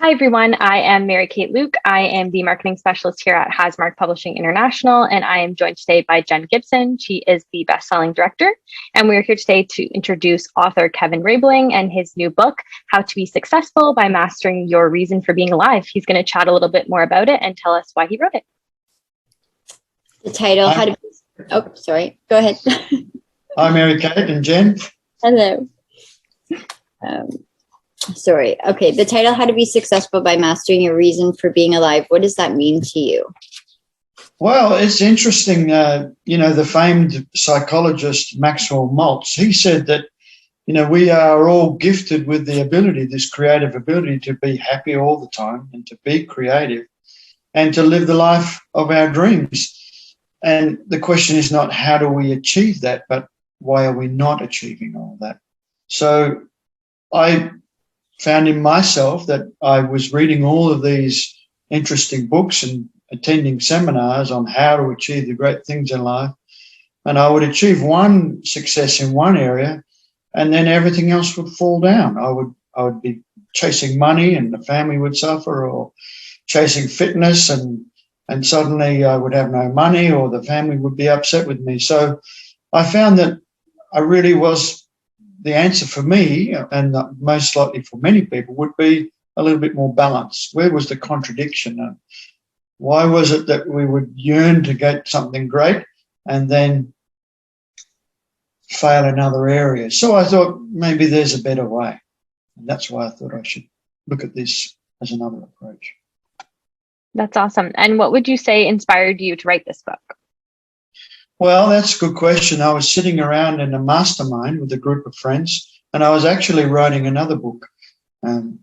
Hi, everyone. I am Mary Kate Luke. I am the marketing specialist here at Hasmark Publishing International, and I am joined today by Jen Gibson. She is the best-selling director, and we are here today to introduce author Kevin Rabeling and his new book, How to Be Successful by Mastering Your Reason for Being Alive. He's going to chat a little bit more about it and tell us why he wrote it. The title, How to Be... Oh, sorry. Go ahead. Hi, Mary Kate and Jen. Hello. Sorry. Okay. The title, How to Be Successful by Mastering Your Reason for Being Alive. What does that mean to you? Well, it's interesting. The famed psychologist Maxwell Maltz, he said that, we are all gifted with the ability, this creative ability to be happy all the time and to be creative and to live the life of our dreams. And the question is not how do we achieve that, but why are we not achieving all that? So I found in myself that I was reading all of these interesting books and attending seminars on how to achieve the great things in life. And I would achieve one success in one area and then everything else would fall down. I would be chasing money and the family would suffer, or chasing fitness and suddenly I would have no money, or the family would be upset with me. So I found that I really was the answer for me, and most likely for many people, would be a little bit more balanced. Where was the contradiction? Why was it that we would yearn to get something great and then fail in other areas? So I thought maybe there's a better way. And that's why I thought I should look at this as another approach. That's awesome. And what would you say inspired you to write this book? Well, that's a good question. I was sitting around in a mastermind with a group of friends, and I was actually writing another book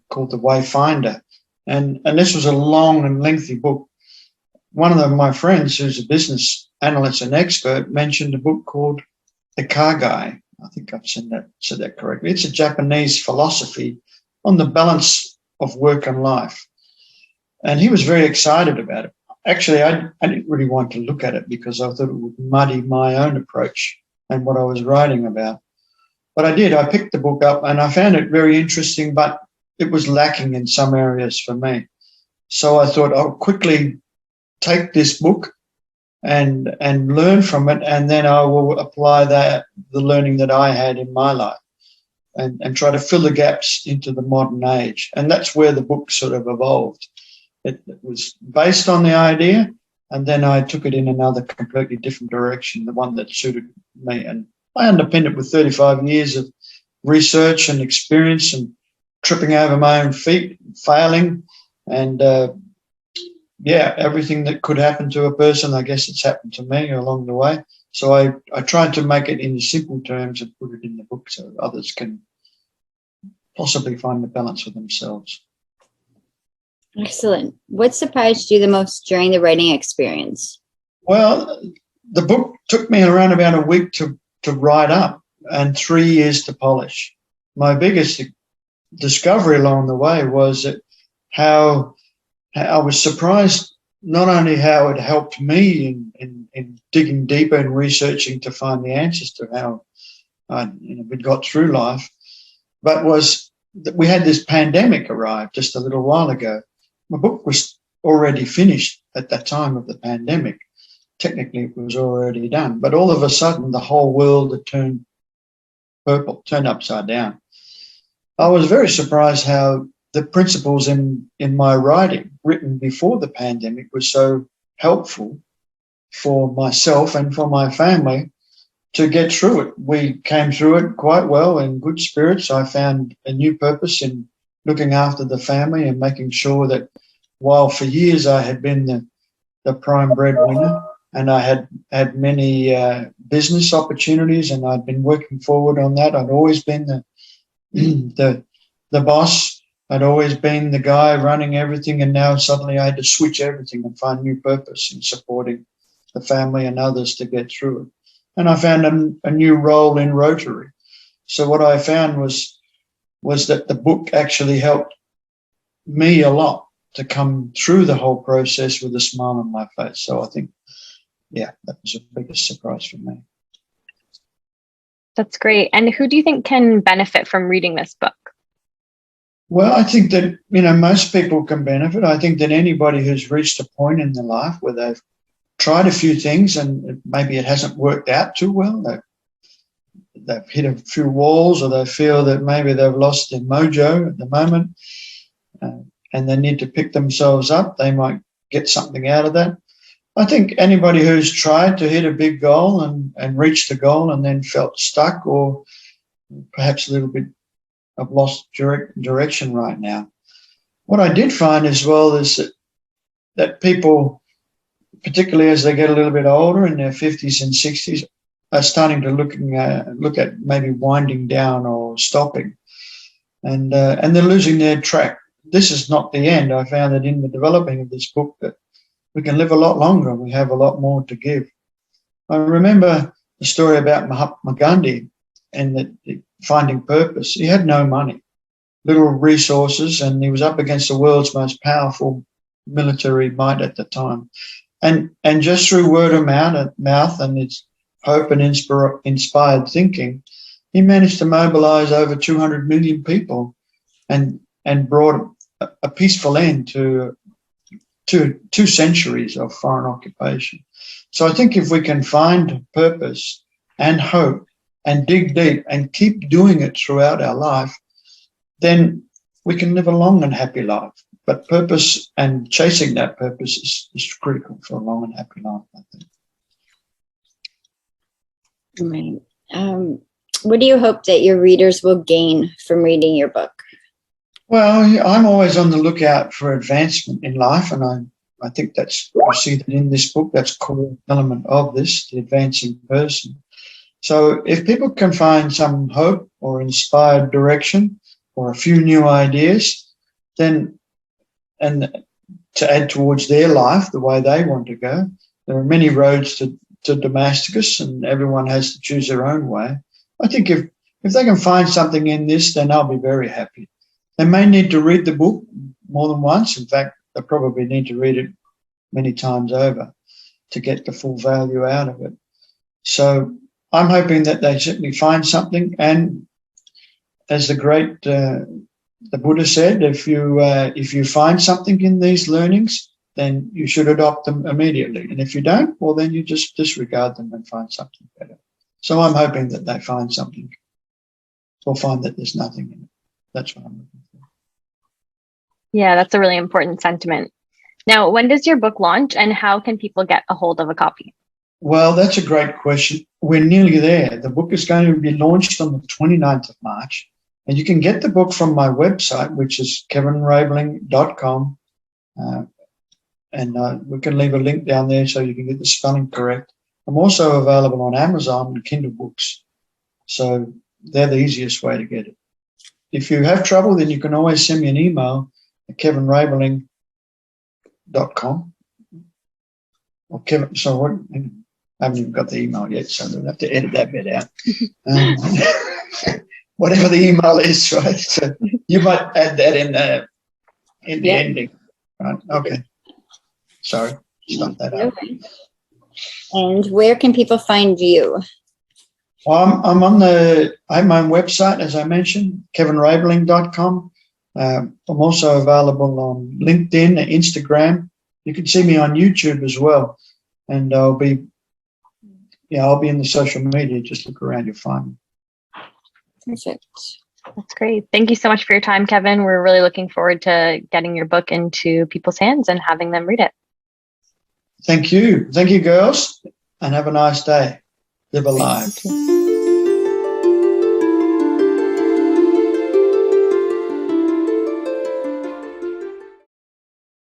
called The Wayfinder. And this was a long and lengthy book. One of my friends, who's a business analyst and expert, mentioned a book called The Car Guy. I think I've said that correctly. It's a Japanese philosophy on the balance of work and life. And he was very excited about it. Actually, I didn't really want to look at it because I thought it would muddy my own approach and what I was writing about. But I did. I picked the book up and I found it very interesting, but it was lacking in some areas for me. So I thought I'll quickly take this book and learn from it, and then I will apply the learning that I had in my life and try to fill the gaps into the modern age. And that's where the book sort of evolved. It was based on the idea, and then I took it in another completely different direction, the one that suited me. And I underpinned it with 35 years of research and experience and tripping over my own feet, failing, and, everything that could happen to a person, I guess it's happened to me along the way. So I tried to make it in simple terms and put it in the book so others can possibly find the balance for themselves. Excellent. What surprised you the most during the writing experience? Well, the book took me around about a week to write up and 3 years to polish. My biggest discovery along the way was that how I was surprised not only how it helped me in digging deeper and researching to find the answers to how we'd got through life, but was that we had this pandemic arrive just a little while ago. My book was already finished at that time of the pandemic. Technically, it was already done. But all of a sudden, the whole world had turned purple, turned upside down. I was very surprised how the principles in my writing, written before the pandemic, were so helpful for myself and for my family to get through it. We came through it quite well in good spirits. I found a new purpose in looking after the family and making sure that while for years I had been the prime breadwinner and I had many business opportunities and I'd been working forward on that, I'd always been the boss. I'd always been the guy running everything, and now suddenly I had to switch everything and find new purpose in supporting the family and others to get through it. And I found a new role in Rotary. So what I found was that the book actually helped me a lot to come through the whole process with a smile on my face. So I think, that was the biggest surprise for me. That's great. And who do you think can benefit from reading this book? Well, I think that, most people can benefit. I think that anybody who's reached a point in their life where they've tried a few things and maybe it hasn't worked out too well, they've hit a few walls, or they feel that maybe they've lost their mojo at the moment, and they need to pick themselves up, they might get something out of that. I think anybody who's tried to hit a big goal and reached the goal and then felt stuck, or perhaps a little bit of lost direction right now. What I did find as well is that people, particularly as they get a little bit older, in their 50s and 60s, are starting to look at maybe winding down or stopping, and they're losing their track. This is not the end. I found that in the developing of this book that we can live a lot longer. We have a lot more to give. I remember the story about Mahatma Gandhi and the finding purpose. He had no money, little resources, and he was up against the world's most powerful military might at the time. And just through word of mouth and its hope and inspired thinking, he managed to mobilize over 200 million people and brought a peaceful end to two centuries of foreign occupation. So I think if we can find purpose and hope and dig deep and keep doing it throughout our life, then we can live a long and happy life. But purpose and chasing that purpose is critical for a long and happy life, I think. Right. What do you hope that your readers will gain from reading your book? Well, I'm always on the lookout for advancement in life, and I think I see that in this book. That's a core element of this, the advancing person. So if people can find some hope or inspired direction or a few new ideas, then, and to add towards their life the way they want to go, there are many roads to Damascus, and everyone has to choose their own way. I think if they can find something in this, then I'll be very happy. They may need to read the book more than once. In fact, they probably need to read it many times over to get the full value out of it. So I'm hoping that they certainly find something. And as the great the Buddha said, if you find something in these learnings, then you should adopt them immediately. And if you don't, well, then you just disregard them and find something better. So I'm hoping that they find something, or find that there's nothing in it. That's what I'm looking for. Yeah, that's a really important sentiment. Now, when does your book launch, and how can people get a hold of a copy? Well, that's a great question. We're nearly there. The book is going to be launched on the 29th of March, and you can get the book from my website, which is kevinrabeling.com, and we can leave a link down there so you can get the spelling correct. I'm also available on Amazon and Kindle books, so they're the easiest way to get it. If you have trouble, then you can always send me an email at kevinrabeling.com. Or Kevin, so what? I haven't even got the email yet, so I'll have to edit that bit out. Whatever the email is, right? So you might add that in the ending, right? Okay. Sorry, stop that out. And where can people find you? Well, I have my own website, as I mentioned, kevinrabeling.com. I'm also available on LinkedIn, Instagram. You can see me on YouTube as well. And I'll be in the social media. Just look around, you'll find me. Perfect. That's great. Thank you so much for your time, Kevin. We're really looking forward to getting your book into people's hands and having them read it. Thank you. Thank you, girls, and have a nice day. Live alive.